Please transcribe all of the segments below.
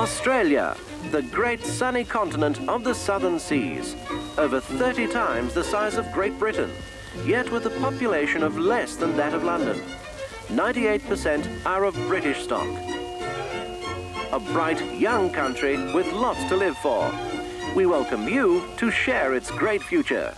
Australia, the great sunny continent of the southern seas, over 30 times the size of Great Britain, yet with a population of less than that of London. 98% are of British stock. A bright, young country with lots to live for. We welcome you to share its great future.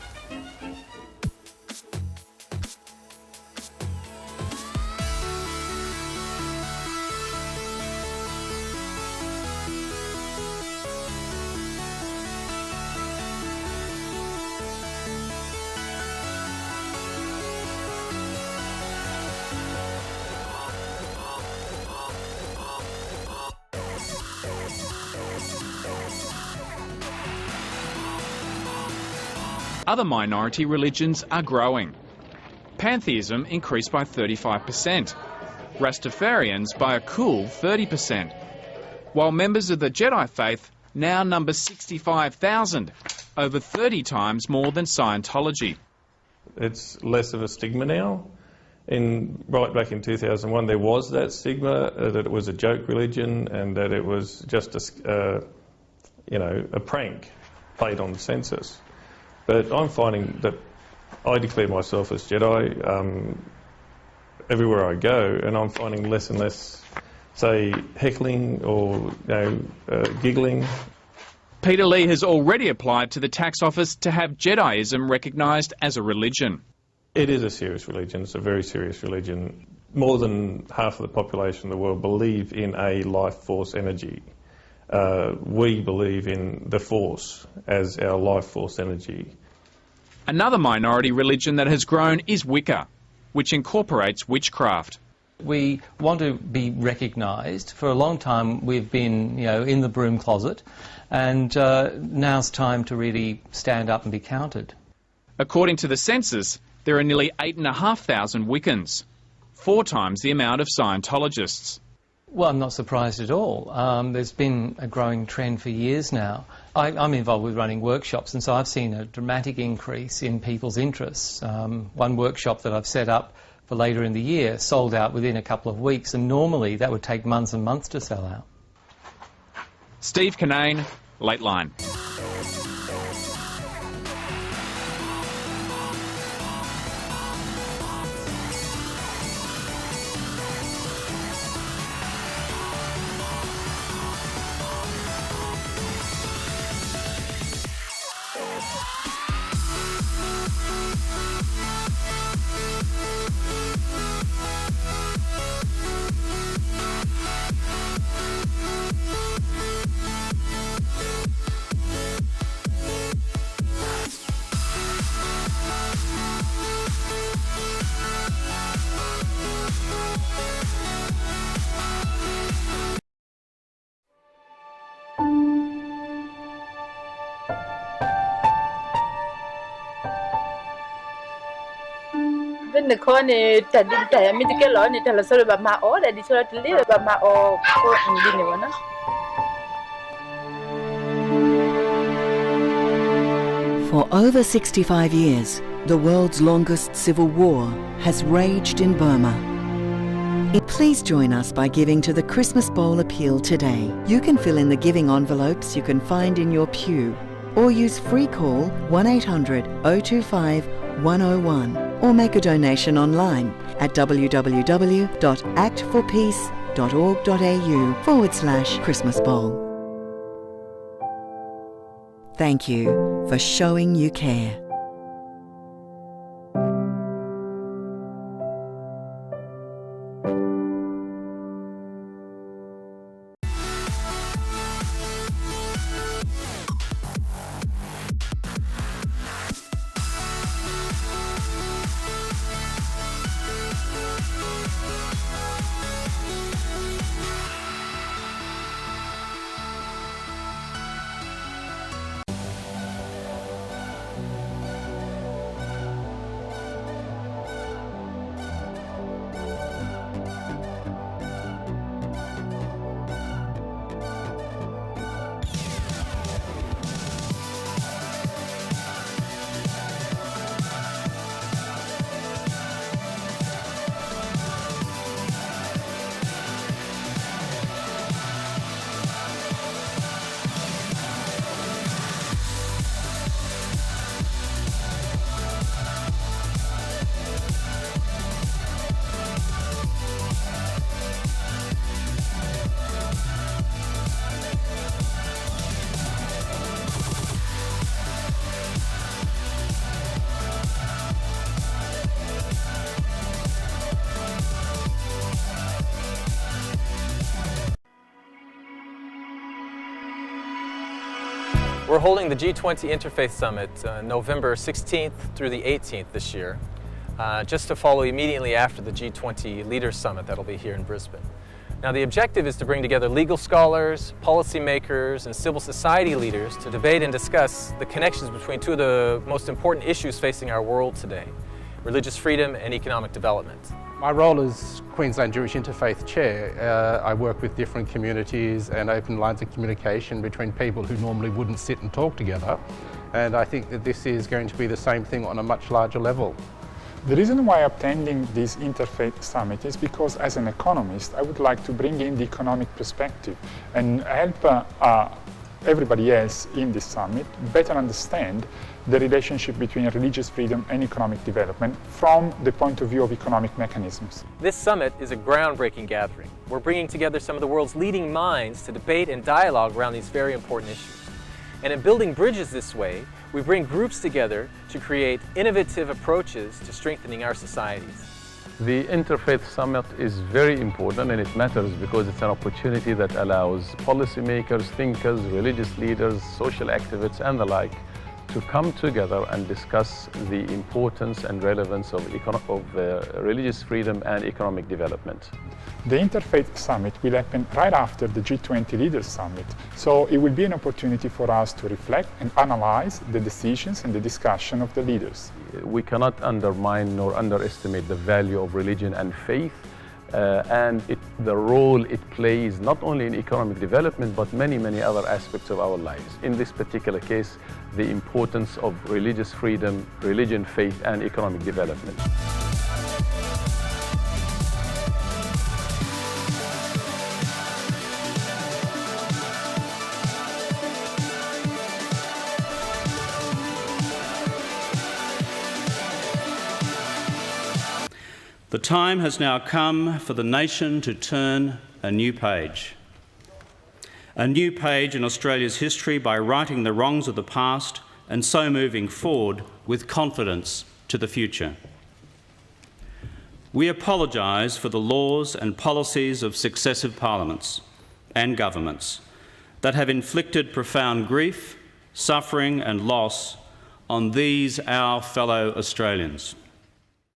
Other minority religions are growing. Pantheism increased by 35%, Rastafarians by a cool 30%, while members of the Jedi faith now number 65,000, over 30 times more than Scientology. It's less of a stigma now. Right back in 2001 there was that stigma that it was a joke religion and that it was just a prank played on the census. But I'm finding that I declare myself as Jedi everywhere I go, and I'm finding less and less, say, heckling or giggling. Peter Lee has already applied to the tax office to have Jediism recognised as a religion. It is a serious religion. It's a very serious religion. More than half of the population of the world believe in a life force energy. We believe in the Force as our life force energy. Another minority religion that has grown is Wicca, which incorporates witchcraft. We want to be recognised. For a long time we've been, in the broom closet, and now's time to really stand up and be counted. According to the census, there are nearly 8,500 Wiccans, 4 times the amount of Scientologists. Well, I'm not surprised at all. There's been a growing trend for years now. I'm involved with running workshops, and so I've seen a dramatic increase in people's interests. One workshop that I've set up for later in the year sold out within a couple of weeks, and normally that would take months and months to sell out. Steve Kinane, Late Line. Ni kone tadita ya miti ke lo ni tala solo ba ma o da di solo tili ba ma o ko ndini wana. For over 65 years, the world's longest civil war has raged in Burma. Please join us by giving to the Christmas Bowl Appeal today. You can fill in the giving envelopes you can find in your pew, or use free call 1-800-025-101, or make a donation online at www.actforpeace.org.au. hsc.org.au/Christmas Bowl. Thank you for showing you care. We're holding the G20 Interfaith Summit November 16th through the 18th this year, just to follow immediately after the G20 Leaders Summit that'll be here in Brisbane. Now the objective is to bring together legal scholars, policymakers, and civil society leaders to debate and discuss the connections between two of the most important issues facing our world today: religious freedom and economic development. My role as Queensland Jewish Interfaith Chair, I work with different communities and open lines of communication between people who normally wouldn't sit and talk together. And I think that this is going to be the same thing on a much larger level. The reason why attending this Interfaith Summit is because, as an economist, I would like to bring in the economic perspective and help everybody else in this summit better understand the relationship between religious freedom and economic development from the point of view of economic mechanisms. This summit is a groundbreaking gathering. We're bringing together some of the world's leading minds to debate and dialogue around these very important issues. And in building bridges this way, we bring groups together to create innovative approaches to strengthening our societies. The Interfaith Summit is very important, and it matters because it's an opportunity that allows policymakers, thinkers, religious leaders, social activists and the like to come together and discuss the importance and relevance of religious freedom and economic development. The Interfaith Summit will happen right after the G20 Leaders Summit, so it will be an opportunity for us to reflect and analyze the decisions and the discussion of the leaders. We cannot undermine nor underestimate the value of religion and faith and the role it plays not only in economic development but many other aspects of our lives. In this particular case, the importance of religious freedom, religion, faith and economic development. The time has now come for the nation to turn a new page. A new page in Australia's history by righting the wrongs of the past and so moving forward with confidence to the future. We apologise for the laws and policies of successive parliaments and governments that have inflicted profound grief, suffering and loss on these our fellow Australians.